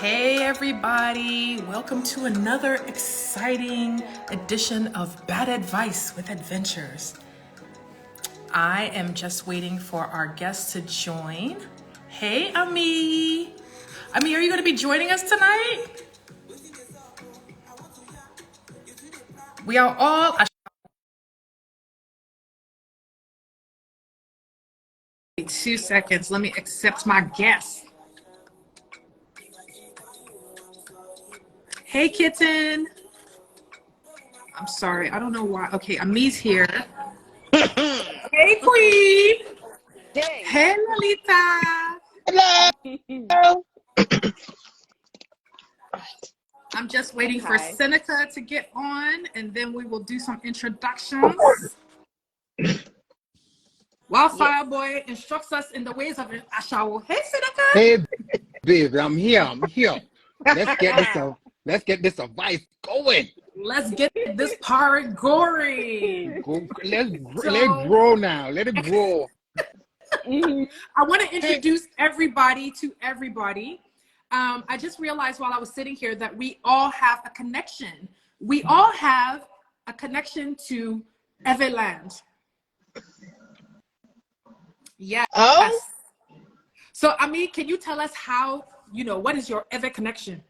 Hey everybody, welcome to another exciting edition of Bad Advice with Adventures. I am just waiting for our guests to join. Hey Ami. Ami, are you going to be joining us tonight? We are all... 2 seconds, let me accept my guest. Hey kitten. I'm sorry, I don't know why. Okay, Ami's here. Hey queen. Hey Lolita. Hello. I'm just waiting for Seneca to get on, and then we will do some introductions. Wildfire Boy instructs us in the ways of Ashawo. Hey, Seneca. Hey, baby, I'm here. Let's get this advice going. Let's get this pirate gory. Let's grow now. Let it grow. I want to introduce everybody to everybody. I just realized while I was sitting here that we all have a connection. We all have a connection to Everland. Yes. Oh? So, Ami, can you tell us how, what is your Eve connection?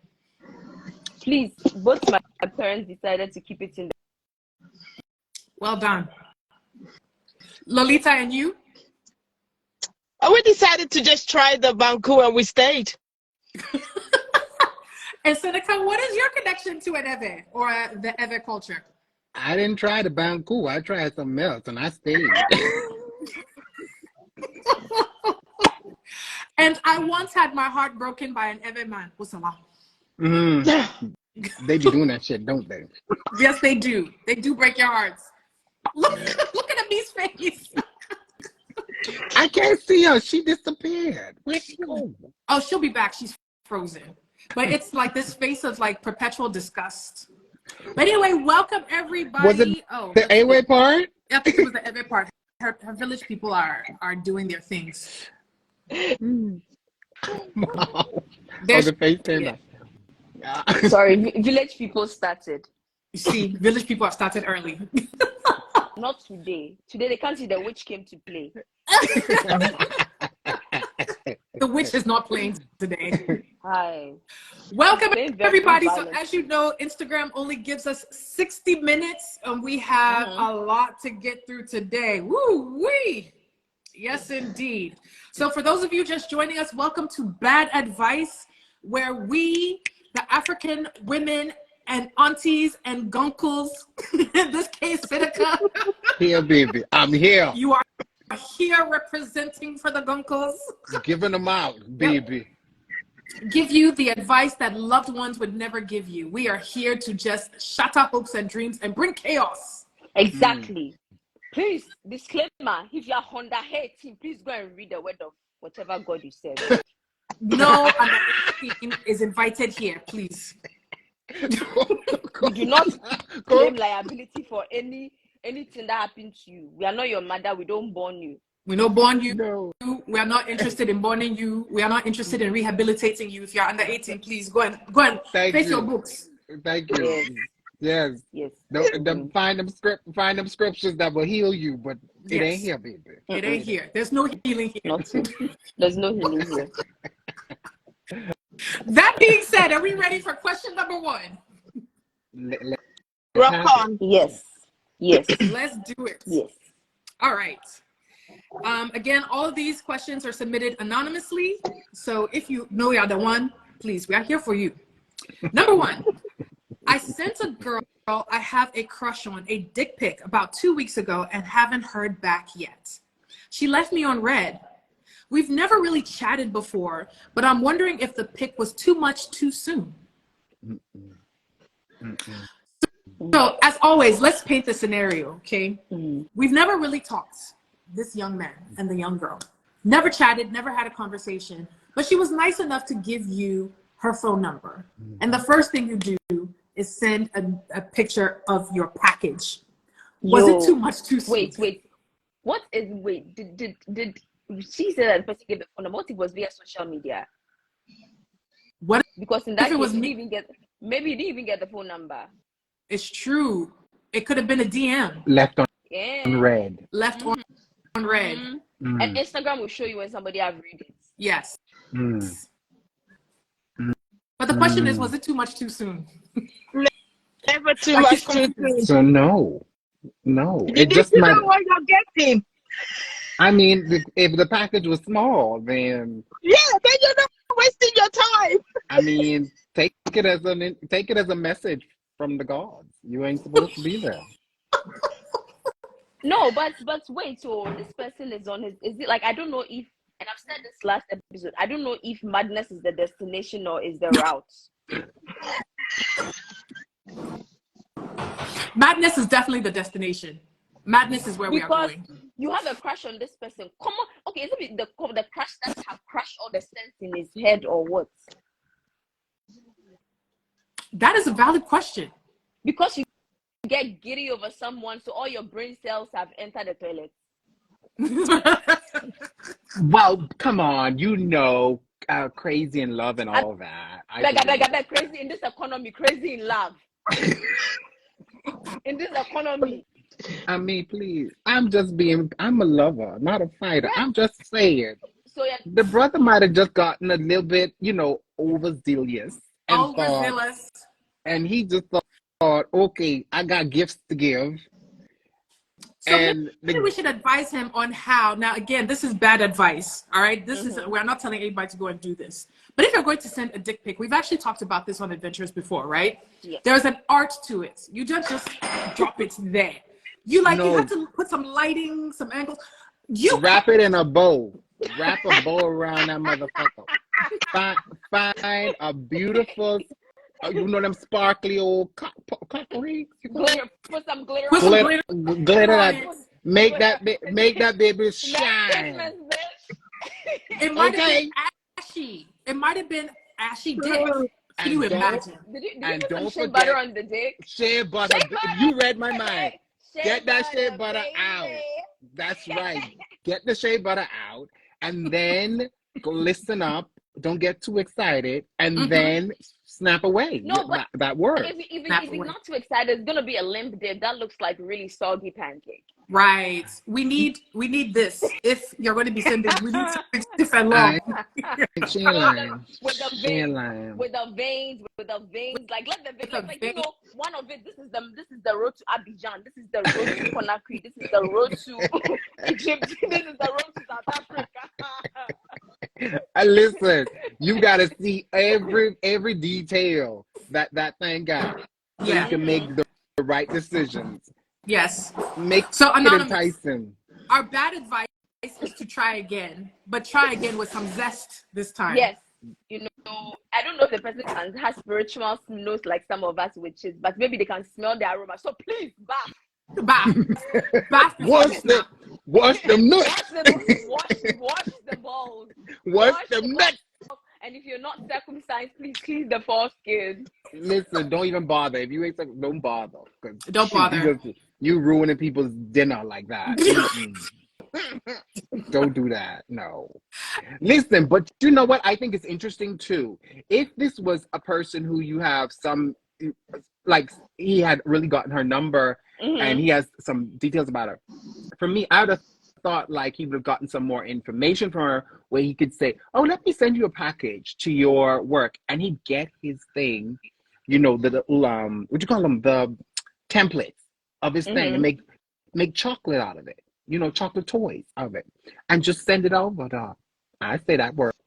Please, both my parents decided to keep it in the... Well done. Lolita and you? We decided to just try the Banku and we stayed. And Seneca, what is your connection to an Eve or the Eve culture? I didn't try the Banku. I tried something else and I stayed. And I once had my heart broken by an Eve man. They be doing that shit, don't they? Yes, they do. They do break your hearts. Look at Ami's face. I can't see her. She disappeared. Where'd she go? Oh, she'll be back. She's frozen. But it's like this face of like perpetual disgust. But anyway, welcome everybody. Was it the A-way part? I think it was the Eve part. Her village people are doing their things. Wow. The face came back. Sorry, village people started. You see, village people have started early. Not today. Today they can't see the witch came to play. The witch is not playing today. Hi. Welcome everybody. So as you know, Instagram only gives us 60 minutes and we have a lot to get through today. Woo-wee! Yes, indeed. So for those of you just joining us, welcome to Bad Advice, where we, the African women and aunties and gunkles, in this case, Seneca. Here, baby. I'm here. You are here representing for the gunkles. Giving them out, baby. Give you the advice that loved ones would never give you. We are here to just shatter hopes and dreams and bring chaos. Exactly. Please, disclaimer, if you're Honda hating, please go and read the word of whatever God you said. No under 18 is invited here, please. We do not claim liability for anything that happened to you. We are not your mother. We don't born you. We don't born you. No. We are not interested in borning you. We are not interested in rehabilitating you. If you're under 18, please go and face your books. Thank you. Yes. Find them scriptures that will heal you, but it ain't here, baby. It ain't here. There's no healing here. There's no healing here. That being said, are we ready for question number 1? Rock on. Yes. Let's do it. Yes. All right. Again, all of these questions are submitted anonymously. So if you know you're the one, please, we are here for you. Number 1, I sent a girl I have a crush on a dick pic about 2 weeks ago and haven't heard back yet. She left me on red. We've never really chatted before, but I'm wondering if the pic was too much too soon. So as always, let's paint the scenario, okay? We've never really talked, this young man and the young girl. Never chatted, never had a conversation, but she was nice enough to give you her phone number. And the first thing you do is send a picture of your package. Was it too much too soon? Wait. What is, did she say that the person gave the phone number? What if it was via social media? What Because in that if it case, was he me? didn't even get, maybe he didn't even get the phone number. It's true. It could have been a DM. Left on Yeah. red. Left on red. And Instagram will show you when somebody have read it. Yes. Mm. But the question is, was it too much too soon? Never too Like much he's too soon. So no. You It need just to might. know what you're getting. I mean, if the package was small, then Yeah, then you're not wasting your time. I mean, take it as a message from the gods. You ain't supposed to be there. No, but wait, so this person is on his, is it like, I don't know if, and I've said this last episode, I don't know if madness is the destination or is the route. Madness is definitely the destination. Madness is where we are Because going. you have a crush on this person. Come on, okay, is it the crush that have crushed all the sense in his head or what? That is a valid question. Because you get giddy over someone, so all your brain cells have entered the toilet. Well, come on, crazy in love and all that. I beg, crazy in this economy, crazy in love. In this economy. I mean, please. I'm a lover, not a fighter. I'm just saying. So yeah, The brother might have just gotten a little bit, overzealous. Overzealous. And he just thought, okay, I got gifts to give. So maybe we should advise him on how. Now, again, this is bad advice. All right, we're not telling anybody to go and do this. But if you're going to send a dick pic, we've actually talked about this on Adventures before, right? Yes. There's an art to it. You just drop it there. You have to put some lighting, some angles. You wrap it in a bow. Wrap a bow around that motherfucker. Find a beautiful. Them sparkly old cockery. Put some glitter. Glitter. Make that baby shine. It might have been ashy. It might have been ashy dick. Can you imagine? Did you put some shea butter on the dick? Shea butter. You read my mind. Get that shea butter baby. out. That's right. Get the shea butter out, and then go listen up. Don't get too excited, and then snap away. No, but that works. If you're not too excited, it's gonna be a limp dip that looks like really soggy pancake. Right. We need this. If you're going to be sending, we need something stiff and long. With the veins. Like let the veins, like one of it. This is the road to Abidjan. This is the road to Conakry. This is the road to Egypt. This is the road to South Africa. Listen, you gotta see every detail that thing got, so you can make the right decisions. Yes. Make so it anonymous. enticing. Our bad advice is to try again, but try again with some zest this time. Yes. I don't know if the person has spiritual nose like some of us witches, but maybe they can smell the aroma. So please, bath. Wash them nuts. Wash the balls. Wash them nuts. And if you're not circumcised, please clean the foreskin. Listen, don't even bother. If you ain't circumcised, don't bother. Don't bother. You ruining people's dinner like that. Don't do that. No. Listen, but you know what? I think it's interesting too. If this was a person who you have some, like he had really gotten her number and he has some details about her. For me, I would have thought like he would have gotten some more information from her where he could say, oh, let me send you a package to your work. And he'd get his thing, the what you call them? The templates of his thing and make chocolate out of it. Chocolate toys out of it, and just send it over. I say that works.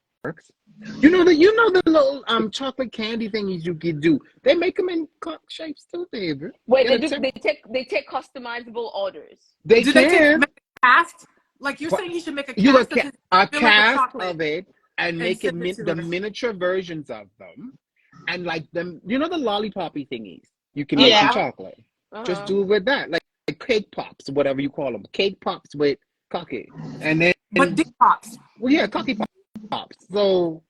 You know the little chocolate candy thingies you can do. They make them in cup shapes too, baby. Wait, they take customizable orders. They can. Make a cast? Like you're saying, he should make a cast of it and make it the miniature versions of them, and like them. The lollipoppy thingies you can make in chocolate. Just do it with that, like cake pops, whatever you call them. Cake pops with cocky, and then dick pops. Well, yeah, cocky pops. So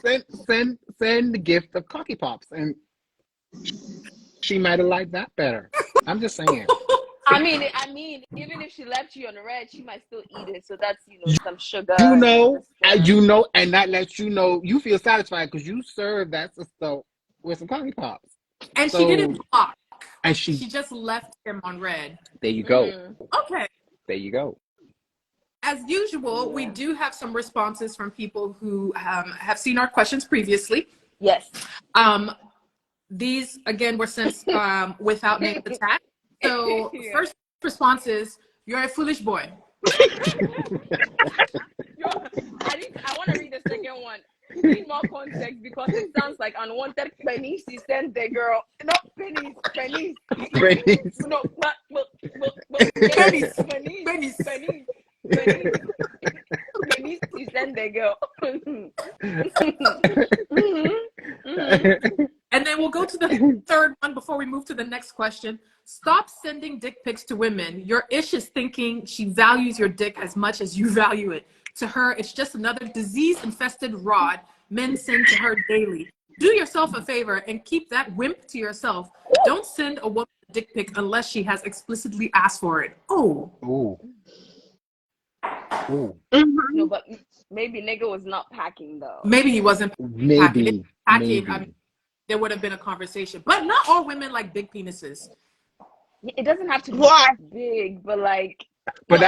send the gift of cocky pops, and she might have liked that better. I'm just saying. I mean, even if she left you on red, she might still eat it. So that's some sugar. And that lets you know you feel satisfied because you served that sister with some coffee pops. And she didn't block. And she just left him on red. There you go. Okay. There you go. As usual, we do have some responses from people who have seen our questions previously. Yes. These, again, were sent without name attached. So first response is, you're a foolish boy. I want to read the second one. Need more context because it sounds like unwanted pennies. She sent the girl. No, pennies. No, pennies. She sent the girl. And then we'll go to the third one before we move to the next question. Stop sending dick pics to women. Your ish is thinking she values your dick as much as you value it. To her, it's just another disease-infested rod men send to her daily. Do yourself a favor and keep that wimp to yourself. Don't send a woman a dick pic unless she has explicitly asked for it. Oh. Ooh. No, but maybe nigga was not packing though. Maybe he wasn't packing. Maybe. I mean, there would have been a conversation. But not all women like big penises. It doesn't have to be big, but like. But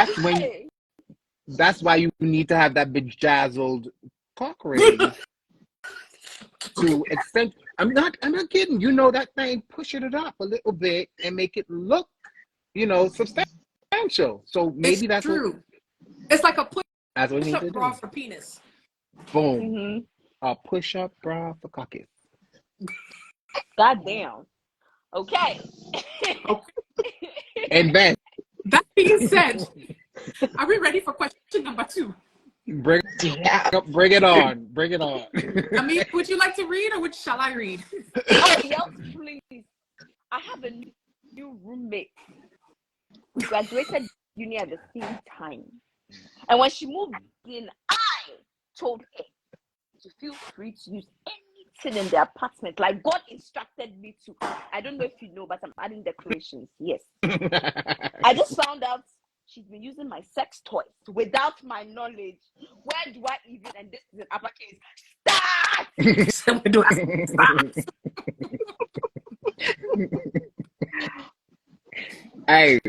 that's why you need to have that bejazzled cock ring to extend. I'm not kidding. You know that thing, pushing it up a little bit and make it look, substantial. So maybe that's true. It's like a push-up bra for penis. Boom. Mm-hmm. A push-up bra for cocky. God damn. Okay. And then, that being said, are we ready for question number 2? Bring it on. I mean, would you like to read or shall I read? Oh, yes, please. I have a new roommate. We graduated uni at the same time. And when she moved in, I told her to feel free to use anything in the apartment. Like God instructed me to. I don't know if you know, but I'm adding decorations. Yes. I just found out she's been using my sex toys without my knowledge. Where do I even, and this is an uppercase, start? Where do I start? Hey,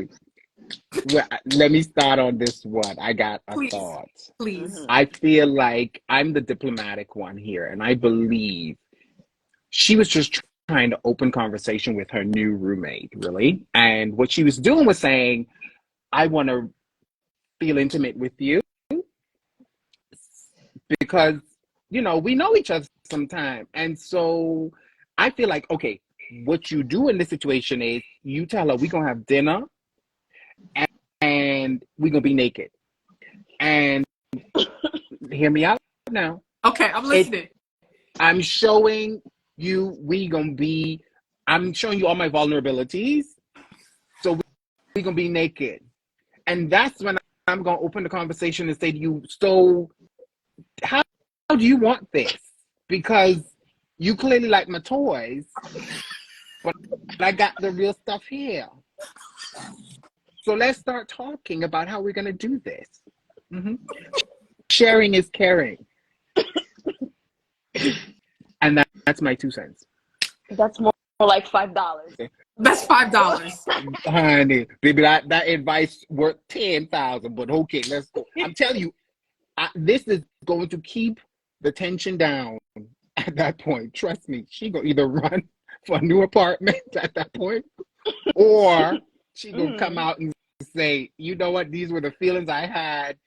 well, let me start on this one. I got a thought. Please. I feel like I'm the diplomatic one here, and I believe she was just trying to open conversation with her new roommate, really. And what she was doing was saying, I want to feel intimate with you because, we know each other sometime. And so I feel like, okay, what you do in this situation is you tell her we're going to have dinner and we're going to be naked. And hear me out now. Okay, I'm listening. I'm showing you I'm showing you all my vulnerabilities. So we're going to be naked. And that's when I'm going to open the conversation and say to you, so how do you want this? Because you clearly like my toys, but I got the real stuff here. So let's start talking about how we're going to do this. Mm-hmm. Sharing is caring. And that's my 2 cents. That's more like $5. That's $5. Honey, baby, that advice worth 10,000. But okay, let's go. I'm telling you, this is going to keep the tension down at that point. Trust me, she gonna either run for a new apartment at that point, or she gonna come out and say, you know what, these were the feelings I had,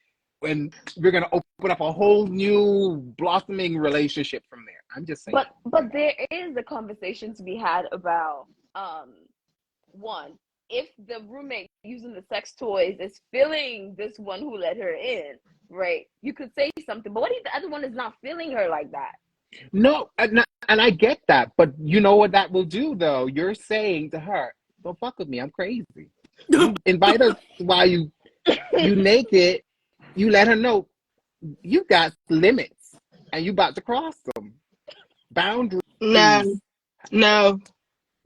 and we're gonna open up a whole new blossoming relationship from there. I'm just saying. But there is a conversation to be had about one, if the roommate using the sex toys is feeling this one who let her in, right? You could say something, but what if the other one is not feeling her like that? No, and I get that, but you know what that will do though? You're saying to her, don't fuck with me, I'm crazy. You invite her while you naked, you let her know you got limits and you about to cross them. Boundaries. No.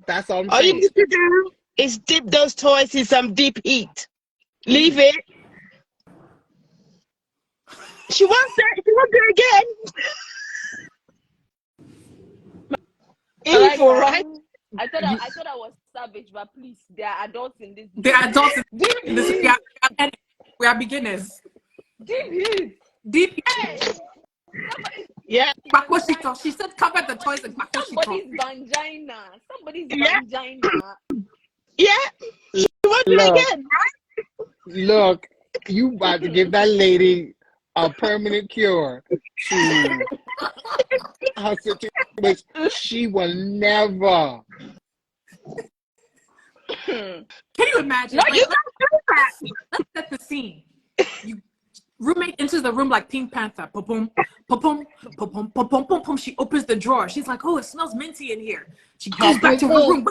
That's all I'm All saying. you need to do is dip those toys in some deep heat. Leave it. She wants it. She wants it again. Evil, right? I thought I was savage, but please, there are adults in this. They are adults in this. We are beginners. Deep heat. Hey, Yeah. She said cover the toys in somebody's vagina. Vagina. Yeah. She wants it again, right? Look, you about to give that lady a permanent cure to her situation. She will never. Can you imagine? No, like, let's set the scene. You roommate enters the room like Pink Panther. Pum pum pum pum pum pum pum pum pum. She opens the drawer. She's like, "Oh, it smells minty in here." She goes back to her room.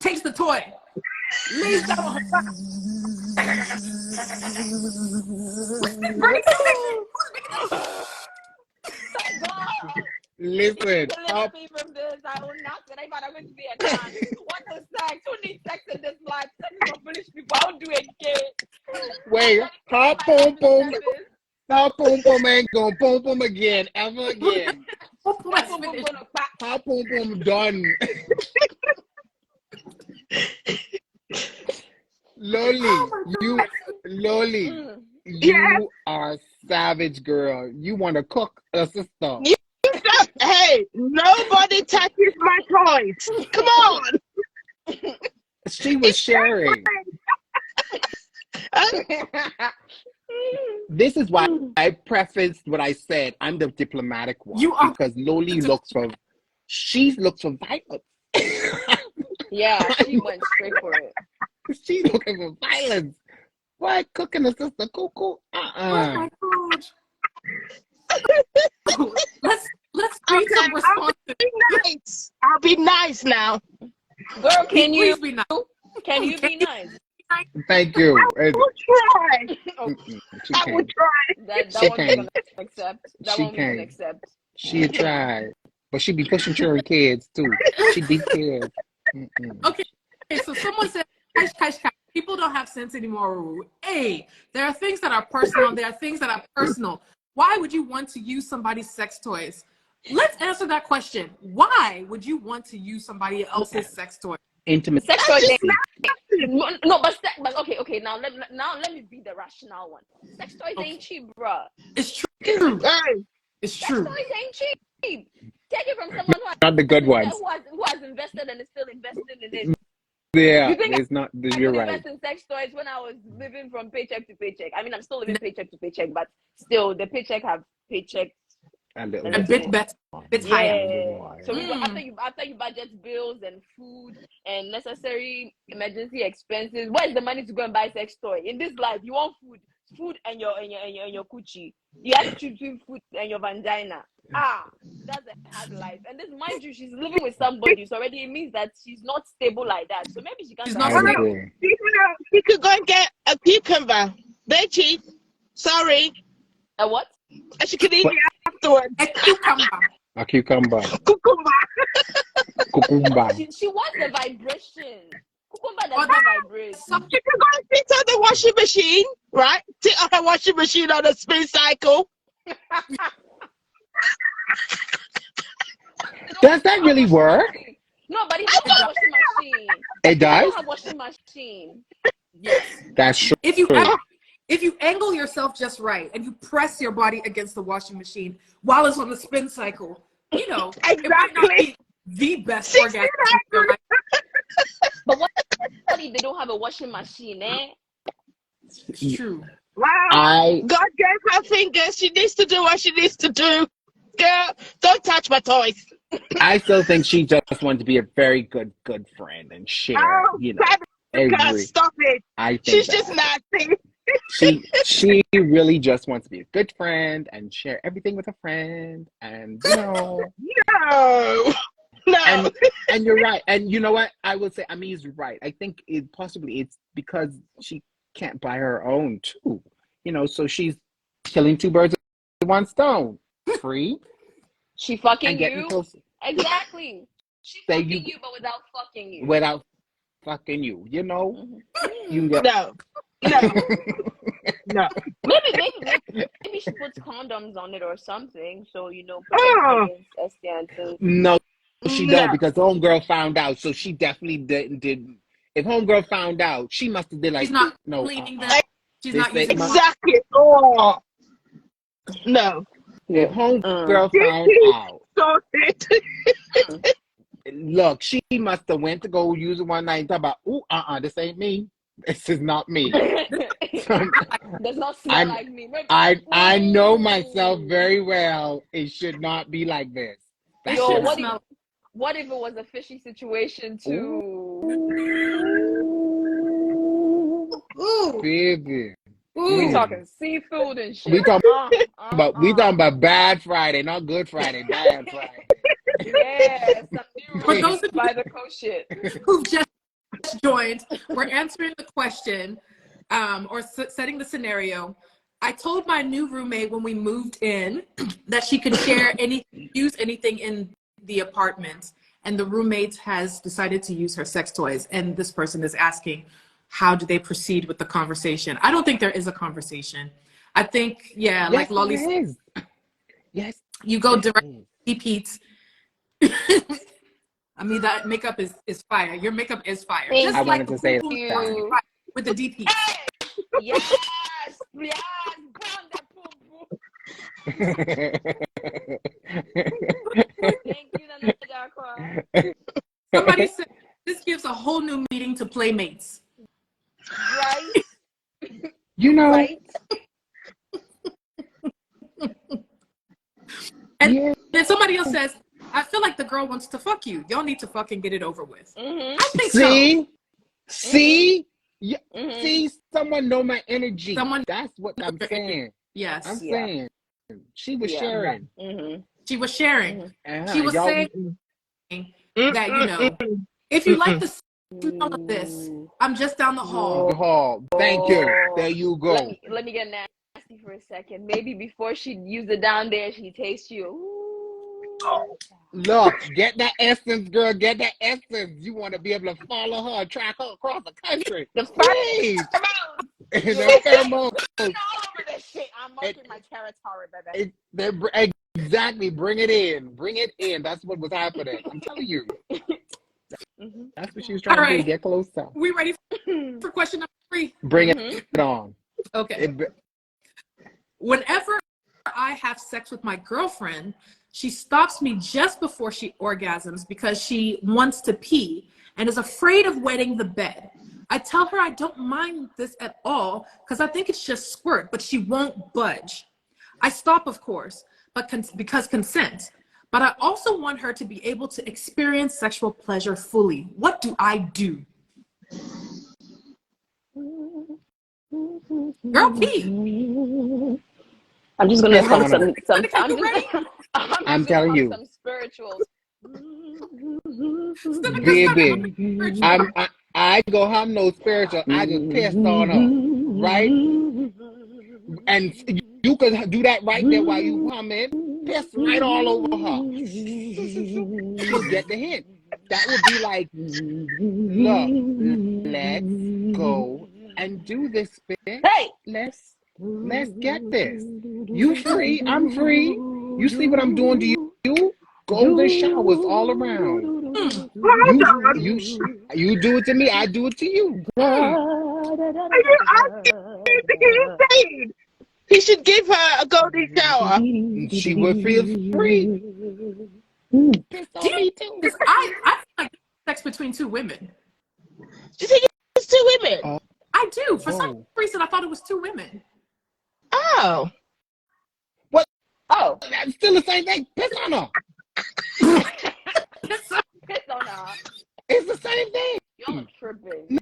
Takes the toy. Lays down on her back. Listen, Deliver me from this. I will not. I'm going to be a man. What is sex? Who needs sex in this life? Sex is for foolish people. I won't do it again. wait, her boom boom ain't gonna boom boom again, ever again. Her boom boom done. Loli, you are savage, girl. You want to cook a sister. Hey, nobody touches my toys. Come on. She was sharing. This is why I prefaced what I said. I'm the diplomatic one. You are because Loli looks for violence. Yeah, she went straight for it. She's looking for violence. Why cooking a sister cuckoo? Oh my God. Let's read some responses. I'll be nice now. Girl, can you be nice? Can you be nice? Thank you. I will try. She I will try. That She one we can. can accept. That She one we can can. accept. She tried, but she be pushing to her kids too. She be kids. Okay, so someone said, "Kash, people don't have sense anymore." Hey, there are things that are personal. There are things that are personal. Why would you want to use somebody's sex toys? Let's answer that question. Why would you want to use somebody else's sex toy? Intimate. Sex toys ain't no, but okay. Now let me be the rational one. Sex toys ain't cheap, bruh. It's true. It's Sex true. toys ain't cheap. Take it from someone Not the good ones. who has invested and is still investing in it. Yeah, You think it's not. I You're could right. invest in sex toys when I was living from paycheck to paycheck? I mean, I'm still living paycheck to paycheck, but still, the paycheck have paycheck A little A bit better, a bit higher. Yeah. So we go, after you budget bills and food and necessary emergency expenses, where's the money to go and buy sex toy? In this life, you want food and your coochie. You have to choose between food and your vagina. That's a hard life. And this, mind you, she's living with somebody, so already it means that she's not stable like that. So maybe she can't. She's not I stable. agree. You could go and get a cucumber. They cheap. Sorry. A what? And she could eat it afterwards. A cucumber. A cucumber. Cucumber. Cucumber. She wants the vibration. Cucumber does not vibrate. You can go and sit on the washing machine, right? Sit on the washing machine on a spin cycle. Does that really work? No, but it has a washing machine. It does? Have washing machine. Yes. That's true. If you angle yourself just right and you press your body against the washing machine while it's on the spin cycle, you know, it might not be the best orgasm in your life. But what if they don't have a washing machine, eh? It's true. Wow. God gave her fingers. She needs to do what she needs to do. Girl, don't touch my toys. I still think she just wanted to be a very good friend and share, every. Stop it. I think She's that. just nasty. She really just wants to be a good friend and share everything with a friend, and No. and you're right. And you know what? I would say Ami's right. I think it's because she can't buy her own too. So she's killing two birds with one stone. Free. She fucking and getting you. close. Exactly. She fucking you, but without fucking you. Without fucking you. You know, Mm-hmm. you get No. Maybe she puts condoms on it or something, so protect against STI and things. no. She No. don't, because homegirl found out, so she definitely didn't. If homegirl found out, she must have been like, She's not no, cleaning them. She's not using Exactly. Oh. No. If homegirl found out, look, she must have went to go use it one night and talk about, this ain't me. This is not me. Does not smell like me. I know myself very well. It should not be like this. Yo, what if it was a fishy situation too? Ooh. Baby. We talking seafood and shit. We talking about bad Friday, not good Friday. Bad Friday. Yeah, some new For those of by the coast shit. Who've just joined, we're answering the question, or setting the scenario. I told my new roommate when we moved in that she could use anything in the apartment, and the roommate has decided to use her sex toys, and this person is asking, how do they proceed with the conversation? I don't think there is a conversation. I think, yes, like Lolly said, yes, you go directly to Pete's. I mean, that makeup is fire. Your makeup is fire. Just I like wanted to say that. With the DP. Yes, brown that boom boom. Thank you, Nana. Somebody said this gives a whole new meaning to playmates. Right. You know. Right. And then somebody else says, I feel like the girl wants to fuck you. Y'all need to fucking get it over with. Mm-hmm. I think so. See? Yeah. Mm-hmm. See, someone know my energy. That's what I'm saying. Yes. I'm saying. She was sharing. Mm-hmm. She was sharing. Mm-hmm. She was saying that, if you like the smell of this, I'm just down the hall. Thank you. There you go. Let me get nasty for a second. Maybe before she use it down there, she tastes you. Ooh. Look, get that essence, girl. Get that essence. You want to be able to follow her, track her across the country. The pheromones. The pheromones. All over this shit. I'm marking my territory, baby. Exactly. Bring it in. Bring it in. That's what was happening. I'm telling you. That's what she was trying to do. Get closer. We ready for question number 3? Bring it on. Okay. Whenever I have sex with my girlfriend, she stops me just before she orgasms because she wants to pee and is afraid of wetting the bed. I tell her I don't mind this at all because I think it's just squirt, but she won't budge. I stop, of course, but because consent. But I also want her to be able to experience sexual pleasure fully. What do I do? Girl, pee. I'm just gonna hum some. I'm telling you. Some spirituals. Baby, I go hum no spiritual. I just pissed on her, right? And you could do that right there while you humming. Piss right all over her. She'll get the hint. That would be like, look, let's go and do this, bitch. Hey, let's get this. You free, I'm free. You see what I'm doing to you? Golden showers all around. You do it to me, I do it to you. He should give her a golden shower. She would feel free. I feel like sex between two women. You think it's two women? I do. For some reason, I thought it was two women. Oh. What? Oh, that's still the same thing. Piss on her. Piss on her. It's the same thing. Y'all tripping.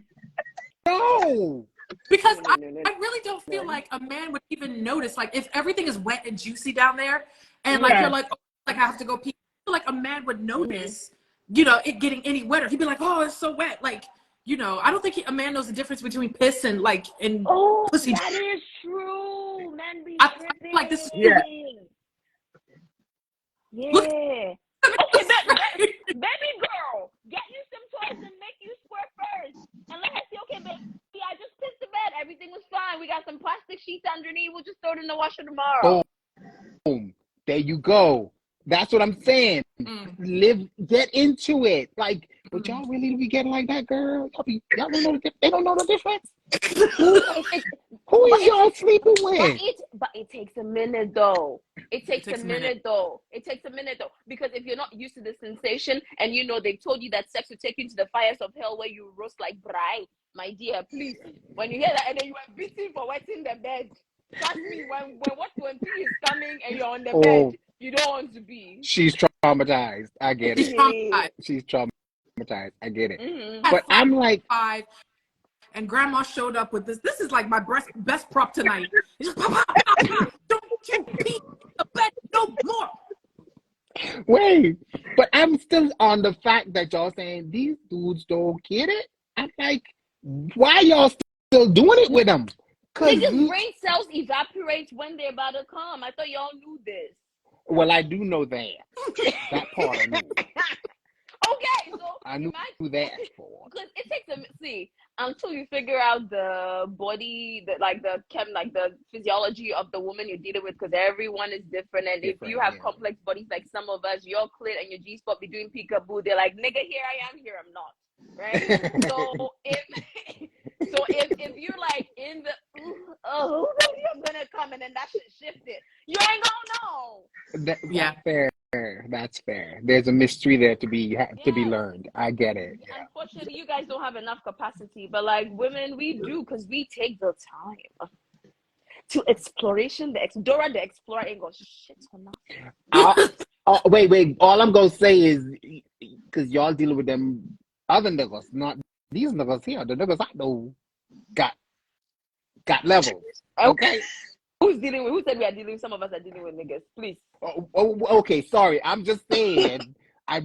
No. Because I really don't feel like a man would even notice. Like, if everything is wet and juicy down there, and like you're like, oh, like I have to go pee. I feel like a man would notice, it getting any wetter. He'd be like, oh, it's so wet. Like, I don't think a man knows the difference between piss and pussy. That is true. Man, be I feel like this is Yeah. Look. Okay, baby girl, get you some toys and make you squirt first. we'll just throw it in the washer tomorrow. Boom. There you go. That's what I'm saying. Get into it. Like, would y'all really be getting like that, girl? Y'all don't know they don't know the difference. Who is y'all sleeping with? But it takes a minute though. It takes a minute though. Because if you're not used to the sensation, and you know they've told you that sex will take you to the fires of hell where you roast like braai, my dear, please. When you hear that and then you are beating for wetting the bed, trust me, when pee is coming and you're on the bed, you don't want to be. She's traumatized. I get it. She's traumatized. I get it. Mm-hmm. But I'm like, and grandma showed up with this. This is like my best prop tonight. Don't you pee the bed no more. Wait, but I'm still on the fact that y'all saying these dudes don't get it. I'm like, why y'all still doing it with them? Niggas' brain cells evaporate when they're about to come. I thought y'all knew this. Well, I do know that. That part I knew. Okay, so I knew that for. Because it takes until you figure out the body, the physiology of the woman you're dealing with, because everyone is different. And if you have complex bodies like some of us, your clit and your G spot be doing peekaboo. They're like, nigga, here I am, here I'm not. Right? So if you're like in the I'm gonna come and then that shit shifted, you ain't gonna know. Fair. That's fair. There's a mystery there to be learned. I get it. Yeah. Unfortunately, you guys don't have enough capacity, but like women, we do, because we take the time to exploration. Dora the Explorer ain't got shit on us. Wait. All I'm gonna say is, because y'all dealing with them other niggas, not these niggas here. The niggas I know got levels. Okay. Who said we are dealing? Some of us are dealing with niggas. Please. Okay. Sorry. I'm just saying. I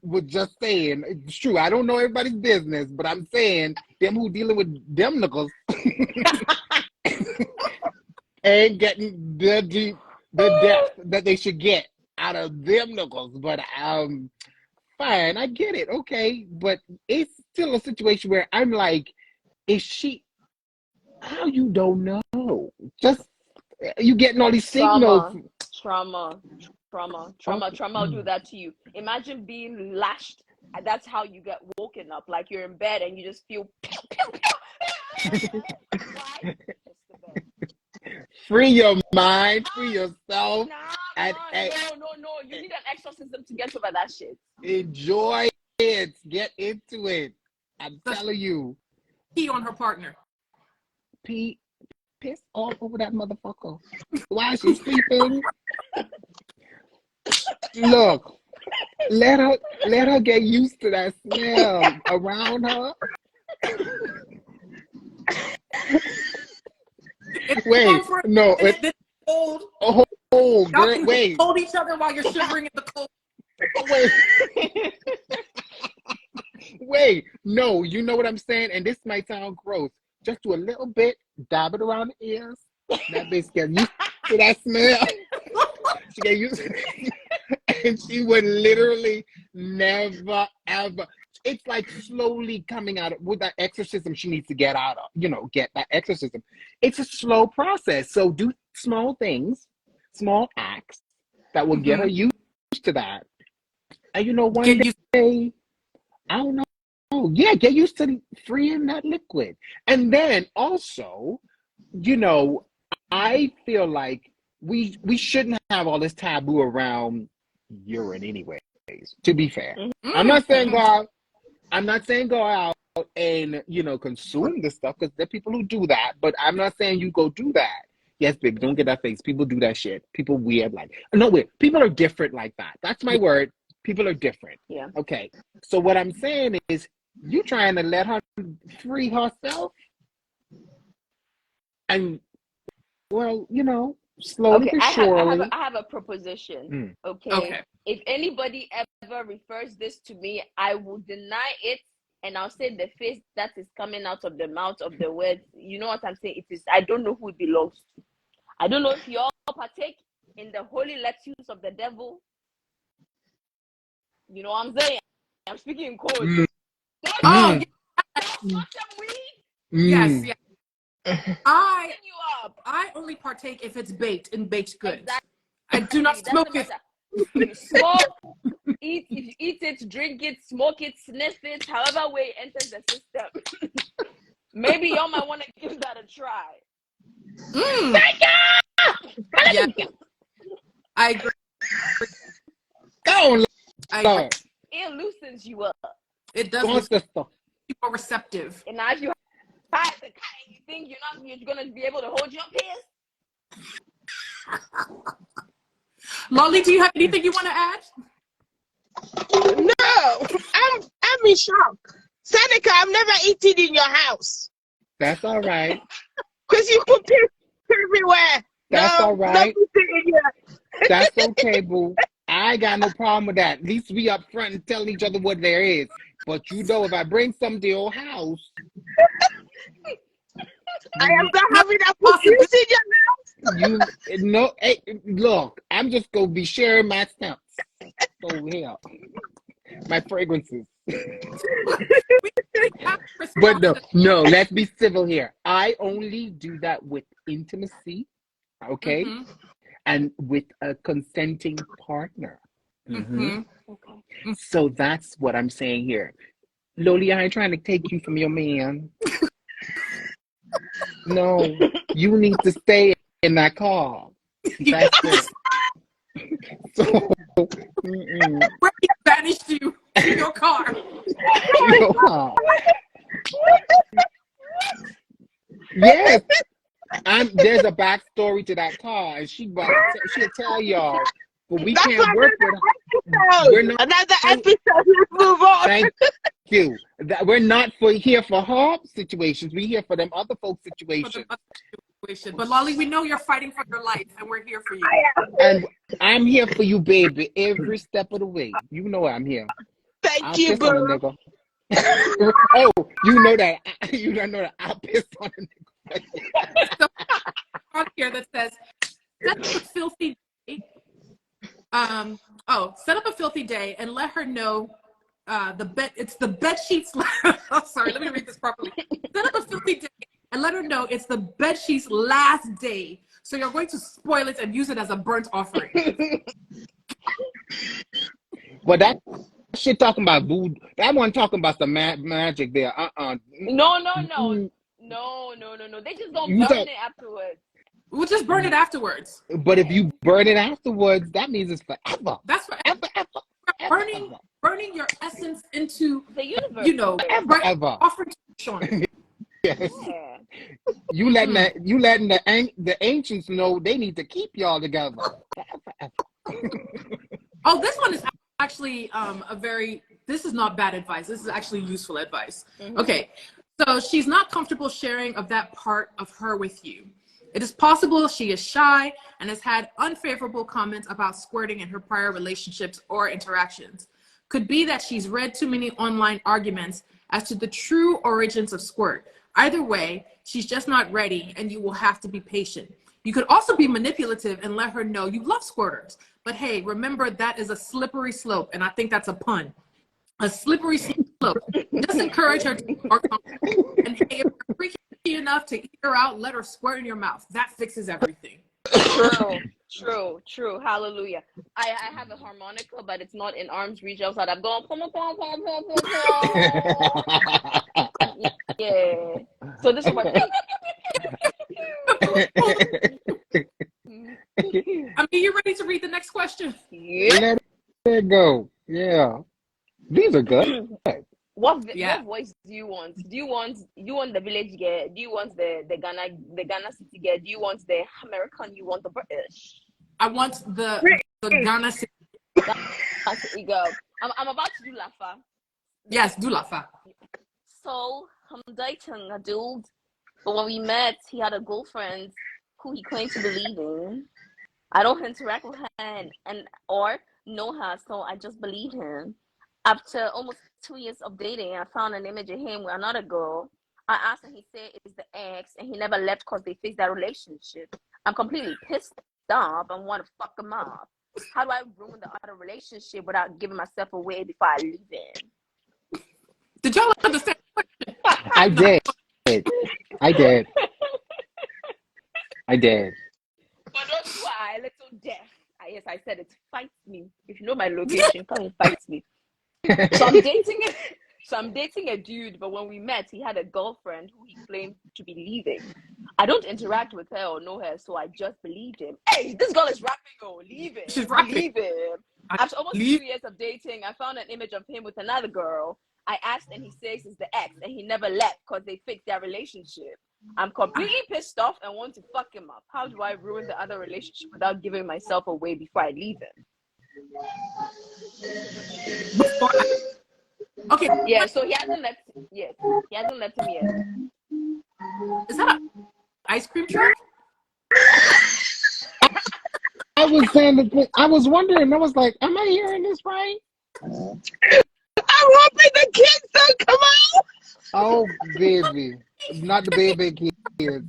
was just saying. It's true. I don't know everybody's business, but I'm saying them who dealing with them niggas ain't getting the depth that they should get out of them niggas. But fine. I get it. Okay. But it's still a situation where I'm like, is she? How you don't know? Just you getting all these signals. Trauma will do that to you. Imagine being lashed, and that's how you get woken up. Like you're in bed and you just feel pew, pew, pew. Why? Free your mind, free yourself. No. You need an exorcism to get over that shit. Enjoy it. Get into it. I'm telling you. Pee on her partner. Piss all over that motherfucker. While she's sleeping. Look, let her get used to that smell around her. Wait, no. Cold. Oh, girl, wait. Hold each other while you're shivering in the cold. Wait. Wait, no, you know what I'm saying? And this might sound gross. Just do a little bit, dab it around the ears. That bitch get used to that smell. She get used to it. And she would literally never, ever. It's like slowly coming out with that exorcism she needs to get out of, get that exorcism. It's a slow process. So do small things, small acts that will get her used to that. And one day, I don't know. Yeah, get used to freeing that liquid. And then also, I feel like we shouldn't have all this taboo around urine anyways, to be fair. I'm not saying go out and, consume this stuff, because there are people who do that, but I'm not saying you go do that. Yes, babe, don't get that face. People do that shit. People weird people are different like that. That's my word. People are different. Yeah. Okay. So what I'm saying is, you trying to let her free herself, and slowly but surely. I have a proposition. Okay. If anybody ever refers this to me, I will deny it, and I'll say the face that is coming out of the mouth of the words. You know what I'm saying? It is. I don't know who it belongs to. I don't know if you all partake in the holy lettuce of the devil. You know what I'm saying? I'm speaking in code. Oh, weed? yes. I I only partake if it's baked in baked goods. Exactly. I do not smoke it. You smoke, eat, if you eat it, drink it, smoke it, sniff it, however way it enters the system. Maybe y'all might want to give that a try. Yeah. I agree. Go, I agree. Lord. It loosens you up. It does What's make the stuff? you more receptive. And now if you hide the cat and you think you're gonna be able to hold your piss. Lolly, do you have anything you want to add? No, I'm in shock. Seneca, I've never eaten in your house. That's all right. Because you put piss everywhere. That's no, all right. No, That's okay, boo. I got no problem with that. At least we up front and telling each other what there is. But you know, if I bring some to your house, I am not having that piss in your house. you no. Hey, look, I'm just gonna be sharing my stamps. So here, my fragrances. But no, let's be civil here. I only do that with intimacy, okay, and with a consenting partner. So that's what I'm saying here. Loli, I ain't trying to take you from your man. No, you need to stay in that car. That's it. So, where he banished you in your car. Yes. There's a backstory to that car, and she'll tell y'all. But we can't work with her. We're not another episode. Let's move on. Thank you. We're not here for her situations. We're here for them other folks' situations. But Lolly, we know you're fighting for your life, and we're here for you. And I'm here for you, baby, every step of the way. You know I'm here. Thank you, boo. Oh, you know that. You don't know that I'll piss on a nigga. So, on here that says, set up a filthy day. Set up a filthy day and let her know it's the bed sheets. Oh, sorry, let me read this properly. Set up a filthy day and let her know it's the bed sheets last day. So you're going to spoil it and use it as a burnt offering. But that shit talking about voodoo. That one talking about some magic there. No. They just gonna burn it afterwards. We'll just burn it afterwards. But if you burn it afterwards, that means it's forever. That's forever. Burning your essence into the universe. Forever. Offering to Sean. Yes. Yeah. You letting the ancients know they need to keep y'all together. Oh, this one is actually this is not bad advice. This is actually useful advice. Okay. So she's not comfortable sharing of that part of her with you. It is possible she is shy and has had unfavorable comments about squirting in her prior relationships or interactions. Could be that she's read too many online arguments as to the true origins of squirt. Either way, she's just not ready and you will have to be patient. You could also be manipulative and let her know you love squirters. But hey, remember that is a slippery slope, and I think that's a pun. A slippery slope. Just encourage her to be more comfortable. And hey, if you're freaky enough to eat her out, let her squirt in your mouth. That fixes everything. True. Hallelujah. I have a harmonica, but it's not in arm's reach outside. I'm going pom. Yeah. So this is what. I mean, you ready to read the next question? Yeah. Let it go. Yeah. These are good. What voice do you want? Do you want the village girl? Do you want the Ghana city girl? Do you want the American? You want the British? I want the Ghana city girl. I'm about to do Lafa. Yes, do Lafa. So I'm dating a dude, but when we met, he had a girlfriend who he claimed to believe in. I don't interact with her and or know her, so I just believe him. After almost 2 years of dating, I found an image of him with another girl. I asked him, he said it's the ex, and he never left because they fixed that relationship. I'm completely pissed off and want to fuck him up. How do I ruin the other relationship without giving myself away before I leave him? Did y'all understand? I did. I did. For those who are a little deaf, yes, I said it. Fight me. If you know my location, come and fight me. So I'm dating a dude, but when we met, he had a girlfriend who he claimed to be leaving. I don't interact with her or know her, so I just believed him. Hey, this girl is rapping, leave him. She's rapping. Leave him. After almost 2 years of dating, I found an image of him with another girl. I asked, and he says it's the ex, and he never left because they fixed their relationship. I'm completely pissed off and want to fuck him up. How do I ruin the other relationship without giving myself away before I leave him? Okay. Yeah, so he hasn't left. Yes, he hasn't left him yet. Is that an ice cream truck? I was saying that I was wondering. I was like, "Am I hearing this right?" I'm hoping the kids don't come out. Oh, baby, not the baby kids.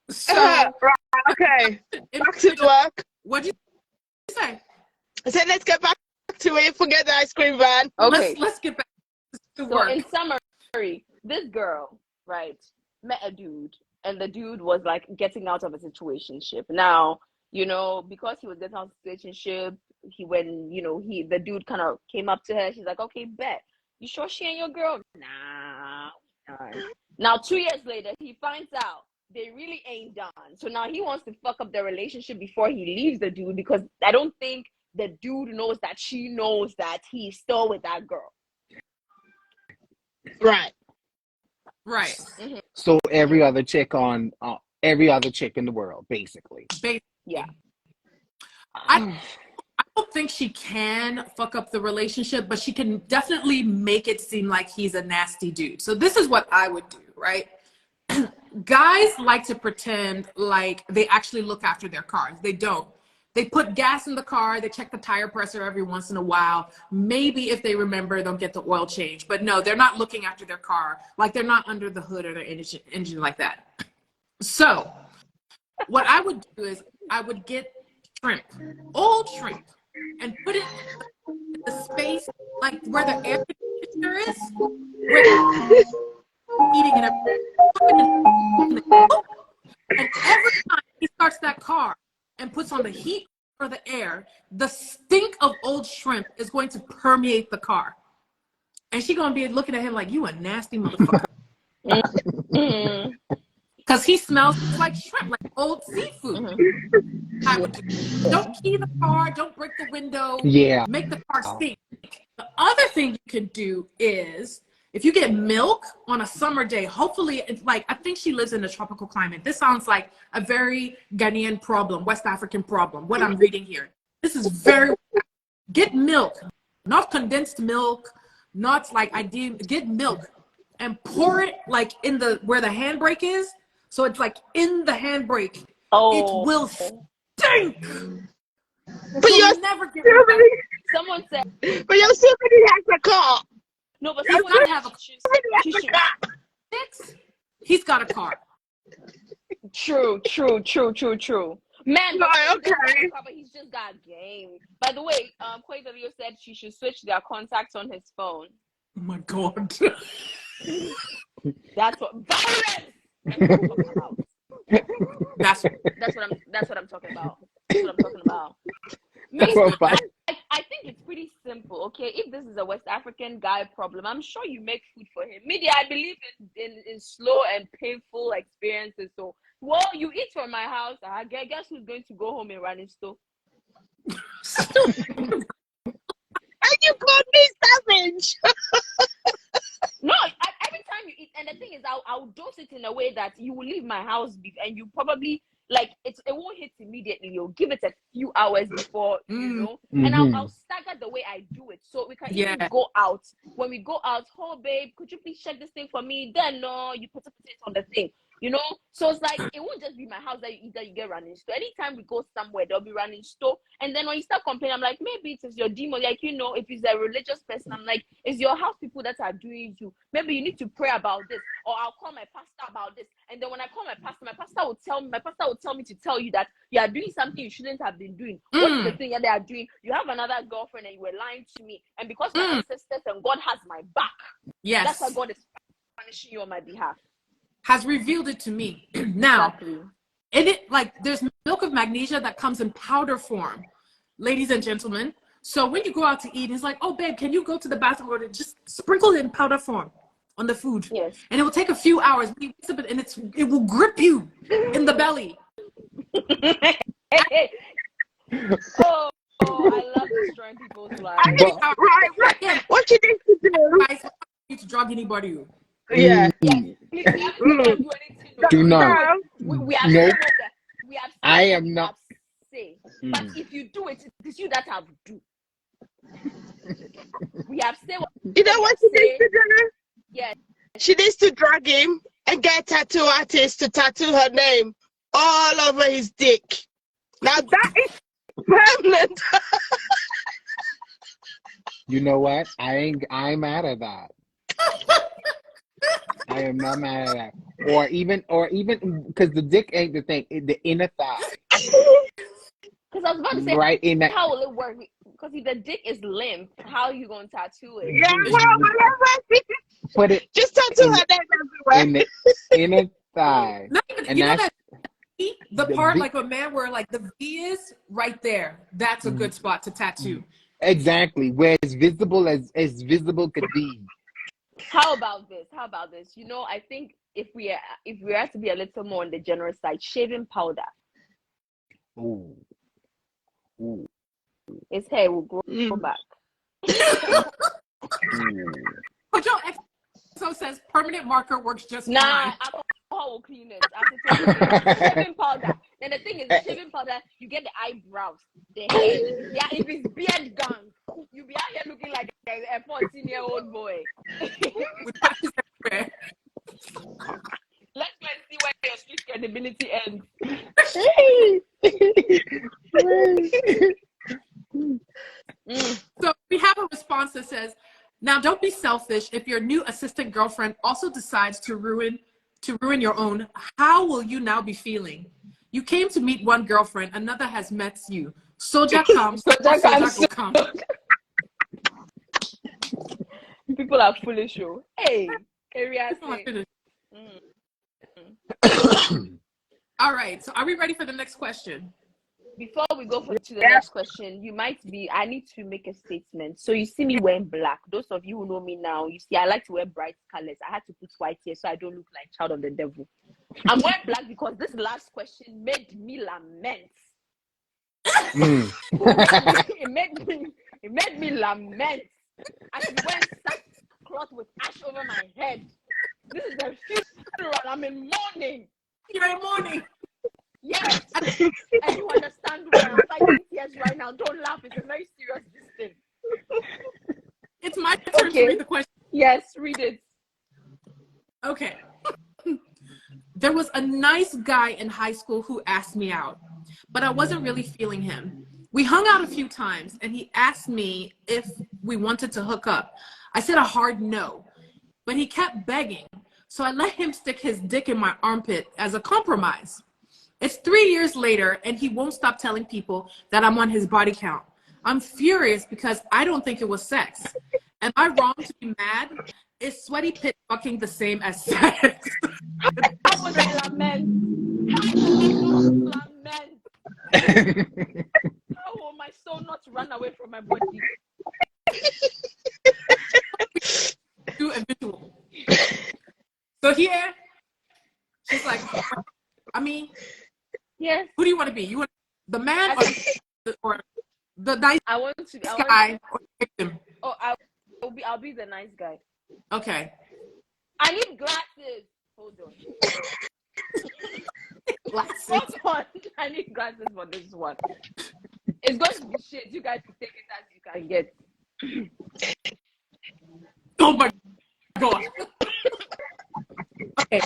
So right, okay. Back to work. What did you say? I said, let's get back to it. Forget the ice cream van. Okay, Let's get back to so work. in summary, this girl, right, met a dude, and the dude was like getting out of a situationship. Now, because he was getting out of a situationship, the dude kind of came up to her. She's like, okay, bet. You sure she ain't your girl? Nah. Now, 2 years later, he finds out they really ain't done. So now he wants to fuck up their relationship before he leaves the dude, because I don't think the dude knows that she knows that he's still with that girl. Right. Mm-hmm. So every other chick in the world, basically. Yeah. I don't think she can fuck up the relationship, but she can definitely make it seem like he's a nasty dude. So this is what I would do, right? Guys like to pretend like they actually look after their cars. They don't. They put gas in the car. They check the tire pressure every once in a while. Maybe if they remember, they'll get the oil change. But no, they're not looking after their car. Like, they're not under the hood or their engine like that. So what I would do is I would get shrimp, old shrimp, and put it in the space like where the air conditioner is, where eating it. And every time he starts that car and puts on the heat or the air, the stink of old shrimp is going to permeate the car. And she's going to be looking at him like, you a nasty motherfucker. Because he smells like shrimp, like old seafood. Mm-hmm. I would do. Don't key the car, don't break the window, make the car stink. The other thing you can do is, if you get milk on a summer day, hopefully, it's like, I think she lives in a tropical climate. This sounds like a very Ghanaian problem, West African problem, what I'm reading here. This is very, get milk, not condensed milk, not like get milk and pour it like in where the handbrake is. So it's like in the handbrake. Oh. It will stink. But you'll never get Someone said, but you'll still has a car. No, but he's someone got to have a car. He's got a car. True. Man, okay. But he's just got game. By the way, Quaverio said she should switch their contacts on his phone. Oh my God. That's what violence. That's what I'm talking about. That's what I'm talking about. That's what I'm talking about. I think it's pretty simple, okay? If this is a West African guy problem, I'm sure you make food for him. Media, I believe in slow and painful experiences. So, you eat from my house. I guess who's going to go home and run his stove? And you called me savage. No, every time you eat, and the thing is, I'll dose it in a way that you will leave my house and you probably, like, it won't hit immediately. You'll give it a few hours before, Mm-hmm. and I'll stagger the way I do it. So we can even go out. When we go out, babe, could you please check this thing for me? Then, no, you put it on the thing. You know, so it's like it won't just be my house that you eat that you get running store. Anytime we go somewhere, there'll be running store. And then when you start complaining, I'm like, maybe it is your demon. Like, you know, if it's a religious person, I'm like, it's your house people that are doing you. Maybe you need to pray about this, or I'll call my pastor about this. And then when I call my pastor will tell me to tell you that you are doing something you shouldn't have been doing. What's the thing that they are doing? You have another girlfriend and you were lying to me. And because my ancestors and God has my back, that's why God is punishing you on my behalf. Has revealed it to me. Now, in it, like, there's milk of magnesia that comes in powder form, ladies and gentlemen. So when you go out to eat, it's like, oh, babe, can you go to the bathroom or just sprinkle it in powder form on the food? Yes. And it will take a few hours, and it will grip you in the belly. Oh, I love destroying people's lives. Right. What you need to do? Guys, I don't need to drug anybody. Yeah. Do not. We have Nope. we have I am not. But if you do it, it is you that have to. We have said. You know what she needs to do? Yes. She needs to drag him and get a tattoo artist to tattoo her name all over his dick. Now that is permanent. You know what? I'm mad at that. I am not mad at that. Or even because the dick ain't the thing, the inner thigh. Because I was about to say, right in that. How will it work? Because if the dick is limp, how are you going to tattoo it? Yeah, put it. Just tattoo her name everywhere. In the inner thigh. Not even, and you know that's that the part like a man where like the V is right there. That's a good spot to tattoo. Exactly, where as visible as visible could be. How about this? You know, I think if we are to be a little more on the generous side, shaving powder. Ooh. His hair will grow back. But your XO says permanent marker works just nah, fine. Alcohol will clean it. Shaving powder. Then the thing is, shaving powder, you get the eyebrows, the head. Yeah, if it's beard gang, you be out here looking like a 14-year-old boy. With patches everywhere. Let's go and see where your street credibility ends. So we have a response that says, now don't be selfish. If your new assistant girlfriend also decides to ruin your own, how will you now be feeling? You came to meet one girlfriend, another has met you. Soldier comes, soldier will come. People are foolish, oh. Hey, All right, so are we ready for the next question? Before we go to the next question, I need to make a statement. So you see me wearing black. Those of you who know me now, you see I like to wear bright colors. I had to put white here so I don't look like child of the devil. I'm wearing black because this last question made me lament. It made me lament. I should be wearing sackcloth with ash over my head. This is a funeral. I'm in mourning. You're in mourning. Yes, and you understand why I'm fighting tears right now. Don't laugh. It's a very serious thing. It's my turn to read the question. Yes, read it. Okay. There was a nice guy in high school who asked me out, but I wasn't really feeling him. We hung out a few times, and he asked me if we wanted to hook up. I said a hard no, but he kept begging, so I let him stick his dick in my armpit as a compromise. It's 3 years later, and he won't stop telling people that I'm on his body count. I'm furious because I don't think it was sex. Am I wrong to be mad? Is sweaty pit fucking the same as sex? How would I lament? How will my soul not run away from my body? Do a visual. So here, she's like, I mean, yes. Who do you want to be? You want the man or the nice guy or the victim? Oh, I'll be the nice guy. Okay. I need glasses. Hold on. Glasses. Hold on. I need glasses for this one. It's going to be shit. You guys can take it as you can get. Oh my God. Okay.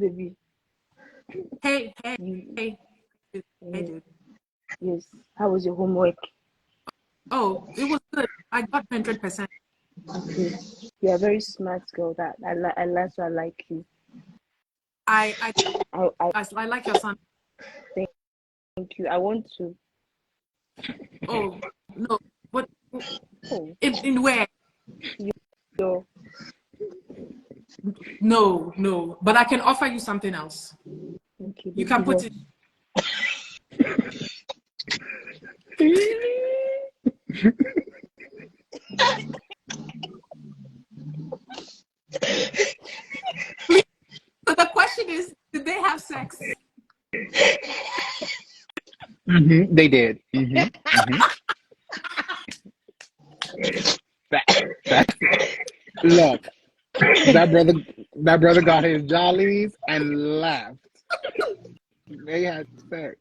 baby. Hey, Yes. dude. Yes. How was your homework? Oh, it was good. I got 100%. Okay. You're a very smart girl. That I like you. I I like your son. thank you. I want to. Oh no, what? Oh, In where? your No. But I can offer you something else. okay, You baby. can put What? it. So the question is, did they have sex? They did. Look, that brother got his jollies and left. They had sex.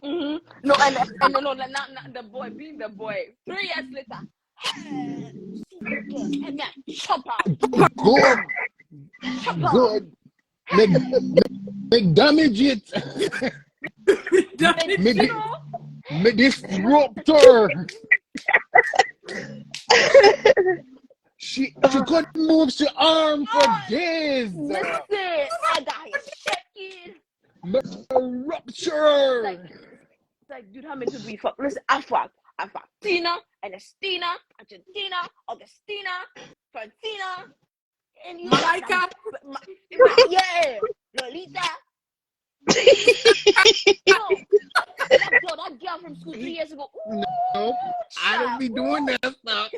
Mm-hmm. No, and no, now the boy being the boy. 3 years later, hey, and yeah, chop out. Good. Make damage it. Make disruptor. She couldn't move her arm for days. Listen, I got his shaking. Rupture. It's like, dude, how many people you fuck? Listen, I fuck Tina, Ernestina, Argentina, Augustina, Francina, and you Malaka. Yeah, Lolita. That girl from school 3 years ago. Ooh, No, I don't be doing that stuff.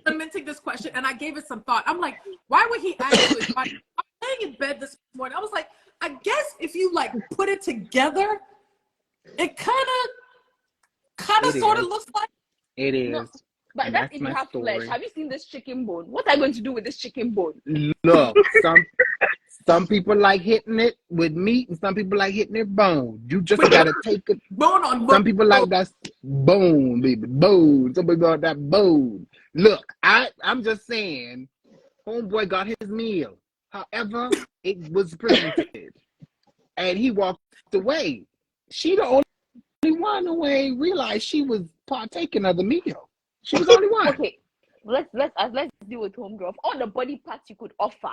I'm mentioning this question, and I gave it some thought. I'm like, why would he ask you? I'm laying in bed this morning. I was like, I guess if you like put it together, it kind of sort of looks like it is. No, but And that's that's if you my have story. flesh. Have you seen this chicken bone? What are you going to do with this chicken bone? Look, some people like hitting it with meat, and some people like hitting it bone. You just gotta take it. bone on bone. Some people like that bone, baby, bone. Some people got that bone. Look, I'm just saying, homeboy got his meal. However, it was presented, and he walked away. She the only one who realized she was partaking of the meal. She was the only one. Okay, let's deal with homegirl. Of all the body parts you could offer.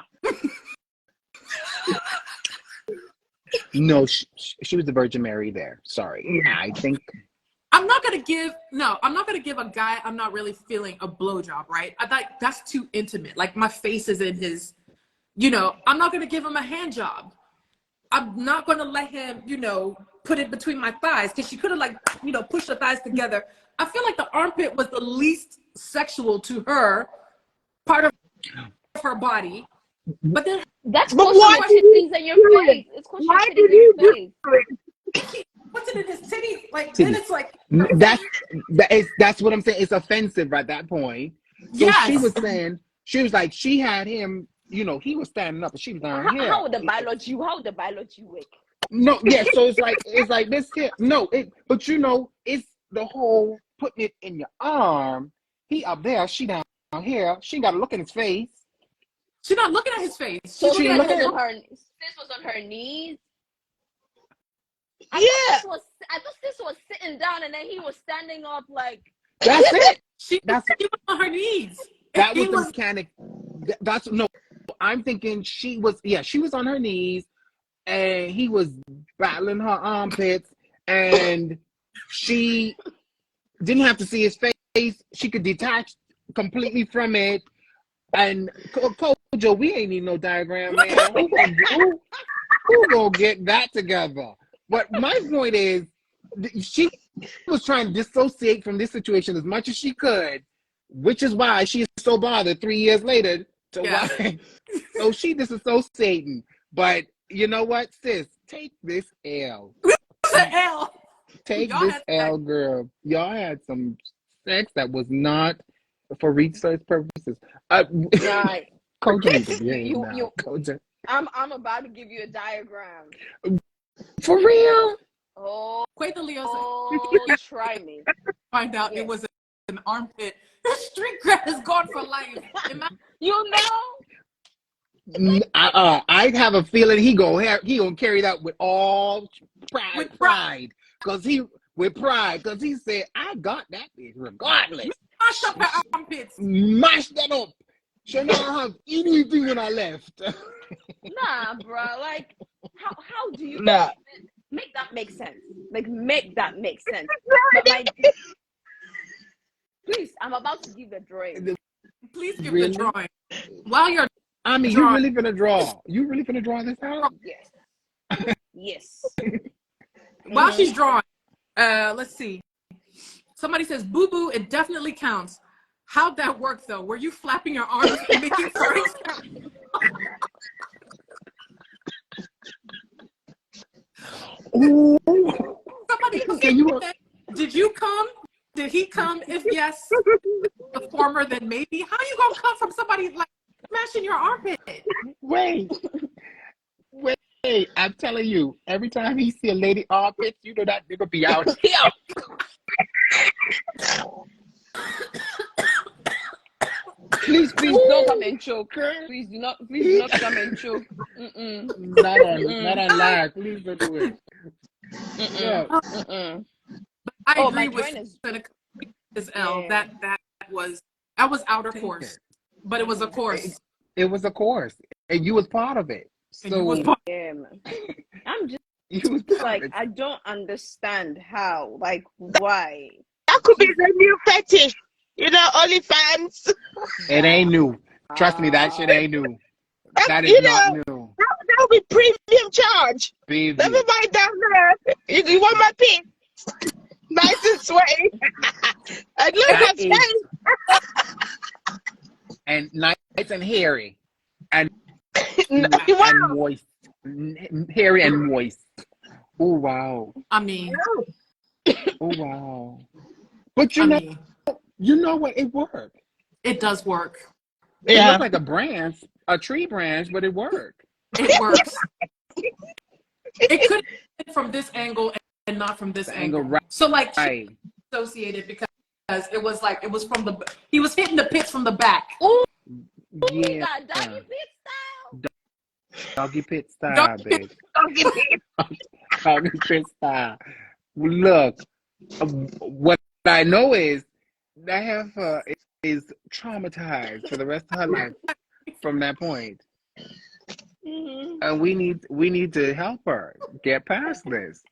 No, she was the Virgin Mary there. Sorry. I think I'm not gonna give a guy I'm not really feeling a blowjob, right? I thought that's too intimate. Like my face is in his, I'm not gonna give him a hand job. I'm not gonna let him, put it between my thighs, because she could have pushed the thighs together. I feel like the armpit was the least sexual to her part of her body. But then That's But cause why she did things in your face. It's cause Why she did in your you face. he puts it in his titty, like then it's like that's what I'm saying. It's offensive at that point. So yes. she was saying, she was like, she had him, he was standing up and she was down here. How would the biology work? No, yeah, so it's like this here. No, but it's the whole putting it in your arm. He up there, she down here. She got to look in his face. She's not looking at his face. So She sis looking was on her knees. Yeah. I thought sis was sitting down and then he was standing up like. That's it. She was on her knees. That was the mechanic. I'm thinking she was on her knees and he was battling her armpits and she didn't have to see his face. She could detach completely from it. And Kojo, we ain't need no diagram, man. Who gonna get that together? But my point is, she was trying to dissociate from this situation as much as she could, which is why she is so bothered 3 years later. So she disassociating. But you know what, sis? Take this L. L. Take this L, girl. Y'all had some sex that was not for research purposes. Right. Kojo. I'm about to give you a diagram. For real? Oh, Quay the Leo try me. find out it was an armpit, your street cred is gone for life. You know. I have a feeling he gonna carry that with all pride, because he said, I got that bitch regardless. Mash up her armpits. Mash that up. Should not have anything when I left. Nah, bro. Like, how do you Nah. make that make sense? Like, make that make sense. But please, I'm about to give the drawing. Please give Really? the drawing. While you're I mean, you really finna draw? You really finna draw this out? Yes. Yes. While she's drawing, let's see. Somebody says, "Boo boo, it definitely counts." How'd that work though? Were you flapping your arms and making furry sounds? Ooh. Somebody Okay, did you come? Did he come? If yes, the former, then maybe. How you gonna come from somebody like smashing your armpit? Wait. I'm telling you, every time he see a lady armpit, you know that nigga be out here. Please don't come and choke. Please do not come and choke. Not on live. Please don't do it. Yeah. I agree with is L. Yeah. That was outer course, but it was a course. It was a course, and you was part of it. So Yeah, man. I'm just you was part like, of it. I don't understand how, like, why. That could be the new fetish. You know, OnlyFans. It ain't new. Trust me, that shit ain't new. That is not new. That would be premium charge. Baby. Let me buy down there. You want my pic? Nice and sweaty. And look at face. And nice and hairy. And moist. Hairy and moist. Oh, wow. I mean, Oh, wow. But you know what? It worked. it does work. It Yeah. looked like a branch, a tree branch, but it worked. It works. It could have been from this angle and not from this angle. Right. So like Right. associated because it was from the he was hitting the pits from the back. Ooh, Yeah. got doggy pit style. Doggy pit style, Doggy baby. pit. Doggy pit style. Look, what I know is that heifer is traumatized for the rest of her life from that point. And we need to help her get past this.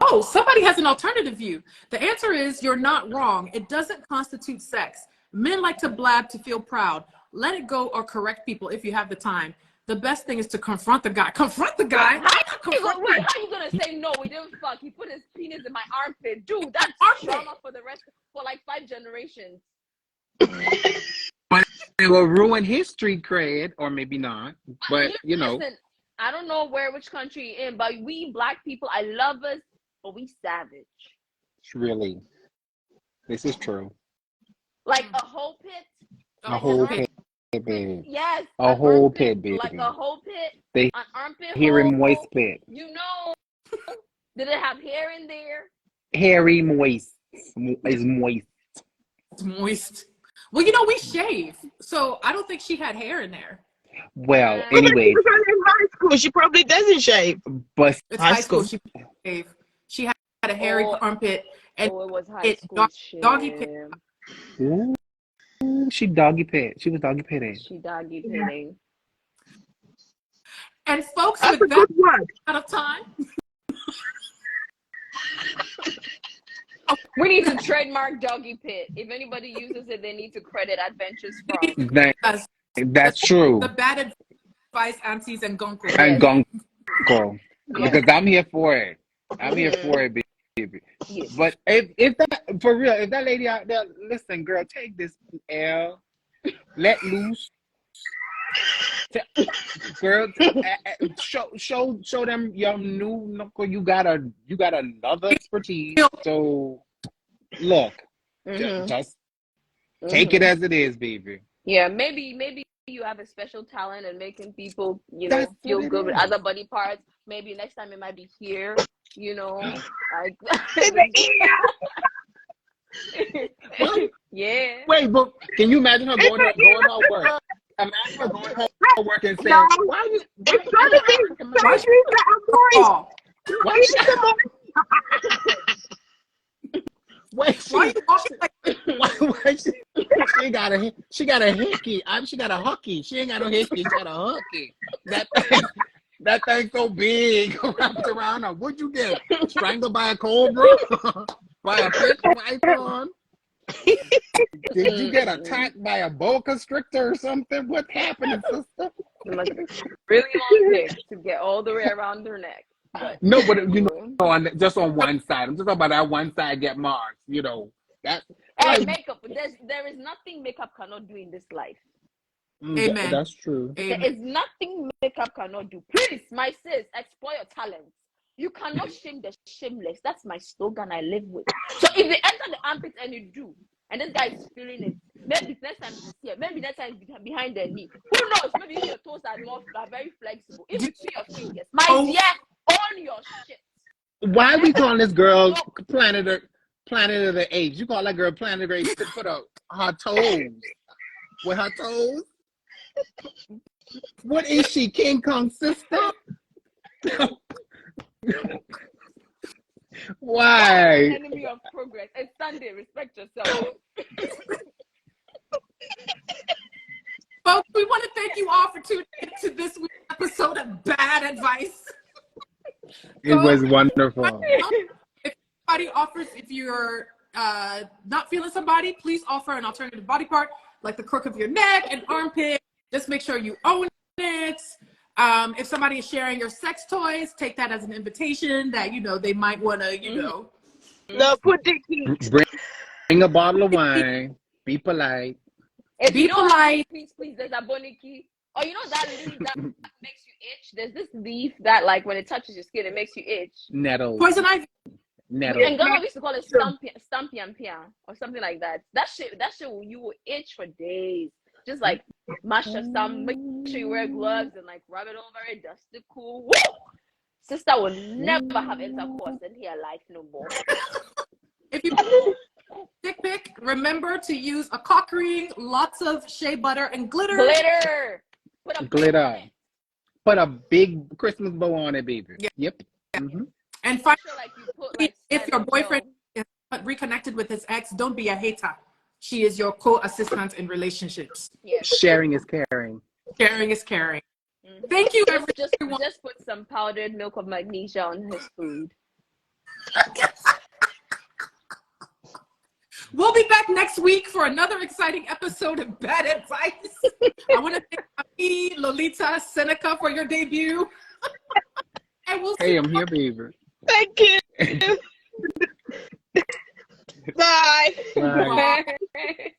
Oh, somebody has an alternative view. The answer is you're not wrong. It doesn't constitute sex. Men like to blab to feel proud. Let it go or correct people if you have the time. The best thing is to confront the guy. Confront the guy. How you gonna say no? We didn't fuck. He put his penis in my armpit, dude. That's trauma for like 5 generations. But it will ruin his street cred, or maybe not. But you know, Listen, I don't know which country you're in, but we black people, I love us, but we savage. really, this is true. Like a whole pit. A whole pit, baby. Yes. A whole armpit, pit, baby. Like a whole pit. They an armpit hairy hole. moist pit. You know. Did it have hair in there? Hairy moist is moist. It's moist. Well, you know, we shave. So I don't think she had hair in there. Well, Yeah. anyway, In high school, she probably doesn't shave. but It's High high school. school. She shave. She had a hairy armpit and it was high school doggy shit. pit. ooh, she doggy pit. She was doggy pitting. She doggy pitting. And folks, That's a with that good word. out of time, We need to trademark doggy pit. If anybody uses it, they need to credit Adventures from. That's true. the bad advice aunties and gunkles. And gonko. Yes. Because I'm here for it. I'm here for it, baby. Yes. But if that, for real, if that lady out there, listen, girl, take this L, let loose. Girl, show them your new knuckle. You got another expertise. So look, just take it as it is, baby. Yeah, maybe you have a special talent in making people, That's feel what it good with is. other body parts. Maybe next time it might be here, like In the ear. Yeah. Wait, but can you imagine her going to work? Imagine her going to work and saying, "Why you? It's gonna be Why surgery for a voice. Oh, Why why you walking like why she got a hickey. She got a hooky. She ain't got no hickey. She got a hooky. That thing's so big wrapped around her. What'd you get? Strangled by a cobra? By a fish python? Did you get attacked by a boa constrictor or something? What happened, sister? It must be really long pick to get all the way around her neck. But No, but just on one side. I'm just talking about that one side get marks. That. Hey, makeup. There is nothing makeup cannot do in this life. Amen. That's true. Amen. There is nothing makeup cannot do. Please, my sis, explore your talents. You cannot shame the shameless. That's my slogan I live with. So if they enter the armpit and you do, and this guy is feeling it, maybe next time this year, maybe next time behind the knee. Who knows? Maybe your toes are very flexible. In between your fingers. My dear, own your shit. Why are we calling this girl Planet of the Apes? You call that girl Planet of the Apes to put up her toes. With her toes? What is she, King Kong's sister? Why? Enemy of progress. It's Sunday. Respect yourself. Folks, we want to thank you all for tuning into this week's episode of Bad Advice. It was wonderful. If you're not feeling somebody, please offer an alternative body part, like the crook of your neck and armpit. Just make sure you own it. If somebody is sharing your sex toys, take that as an invitation that, they might want to, No, put the key. Bring a bottle of wine. Be polite. If Be polite. Please, there's a boniki. Or that leaf that makes you itch. There's this leaf that, like, when it touches your skin, it makes you itch. Nettles. Poison ivy. Nettles. And Ghana, we used to call it stampiampia or something like that. That shit, you will itch for days. Just like mash your stomach, make sure you wear gloves and like rub it over it, dust it cool. Woo! Sister will never have intercourse in her life no more. If you dick pic, remember to use a cock ring, lots of shea butter, and glitter. Glitter. Put a big Christmas bow on it, baby. Yeah. Yep. Mm-hmm. And finally, Like you put, if your boyfriend is reconnected with his ex, don't be a hater. She is your co-assistant in relationships. Yes. Sharing is caring. Caring is caring. Mm-hmm. Thank you, Just everyone. just put some powdered milk of magnesia on his food. We'll be back next week for another exciting episode of Bad Advice. I want to thank Ami, Lolita, Seneca for your debut. And we'll see Hey, I'm here, baby. Thank you. Bye. Bye. Bye.